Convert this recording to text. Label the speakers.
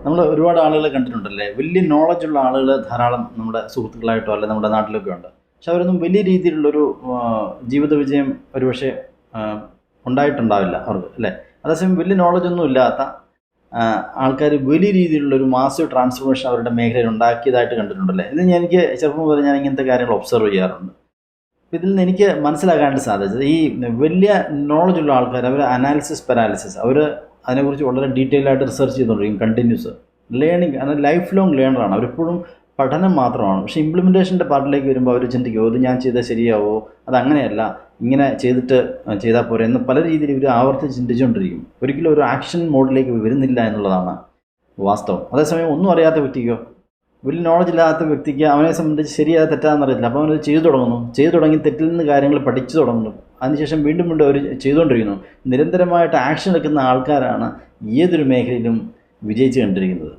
Speaker 1: നമ്മൾ ഒരുപാട് ആളുകളെ കണ്ടിട്ടുണ്ടല്ലേ, വലിയ നോളജുള്ള ആളുകൾ ധാരാളം നമ്മുടെ സുഹൃത്തുക്കളായിട്ടോ അല്ലെ നമ്മുടെ നാട്ടിലൊക്കെ ഉണ്ട്. പക്ഷെ അവരൊന്നും വലിയ രീതിയിലുള്ളൊരു ജീവിത വിജയം ഒരുപക്ഷെ ഉണ്ടായിട്ടുണ്ടാവില്ല അവർക്ക്, അല്ലേ? അതേസമയം വലിയ നോളജൊന്നും ഇല്ലാത്ത ആൾക്കാർ വലിയ രീതിയിലുള്ളൊരു മാസീവ് ട്രാൻസ്ഫോർമേഷൻ അവരുടെ മേഖലയിൽ ഉണ്ടാക്കിയതായിട്ട് കണ്ടിട്ടുണ്ടല്ലേ. ഇത് എനിക്ക് ചെറുപ്പം മുതൽ ഞാൻ ഇങ്ങനത്തെ കാര്യങ്ങൾ ഒബ്സർവ് ചെയ്യാറുണ്ട്. ഇതിൽ നിന്ന് എനിക്ക് മനസ്സിലാക്കാനായിട്ട് സാധിച്ചത്, ഈ വലിയ നോളജുള്ള ആൾക്കാർ അവർ അനാലിസിസ് പാരാലിസിസ്, അവർ അതിനെക്കുറിച്ച് വളരെ ഡീറ്റെയിൽ ആയിട്ട് റിസർച്ച് ചെയ്തുകൊണ്ടിരിക്കും. കണ്ടിന്യൂസ് ലേണിംഗ്, അങ്ങനെ ലൈഫ് ലോങ് ലേണറാണ്. അവരെപ്പോഴും പഠനം മാത്രമാണ്. പക്ഷേ ഇംപ്ലിമെൻറ്റേഷൻ്റെ പാർട്ടിലേക്ക് വരുമ്പോൾ അവർ ചിന്തിക്കും, ഇത് ഞാൻ ചെയ്താൽ ശരിയാവോ, അതങ്ങനെയല്ല, ഇങ്ങനെ ചെയ്താൽ പോരെ എന്ന് പല രീതിയിൽ ഇവർ ആവർത്തിച്ച് ചിന്തിച്ചുകൊണ്ടിരിക്കും. ഒരിക്കലും ഒരു ആക്ഷൻ മോഡിലേക്ക് വരുന്നില്ല എന്നുള്ളതാണ് വാസ്തവം. അതേസമയം ഒന്നും അറിയാത്ത വ്യക്തിക്കോ, വലിയ നോളജ് ഇല്ലാത്ത വ്യക്തിക്ക് അവനെ സംബന്ധിച്ച് ശരിയാ തെറ്റാന്ന് അറിയത്തില്ല. അപ്പോൾ അവനത് ചെയ്തു തുടങ്ങി തെറ്റിൽ നിന്ന് കാര്യങ്ങൾ പഠിച്ചു തുടങ്ങുന്നു. അതിനുശേഷം വീണ്ടും അവർ ചെയ്തുകൊണ്ടിരിക്കുന്നു. നിരന്തരമായിട്ട് ആക്ഷൻ എടുക്കുന്ന ആൾക്കാരാണ് ഏതൊരു മേഖലയിലും വിജയിച്ച് കണ്ടിരിക്കുന്നത്.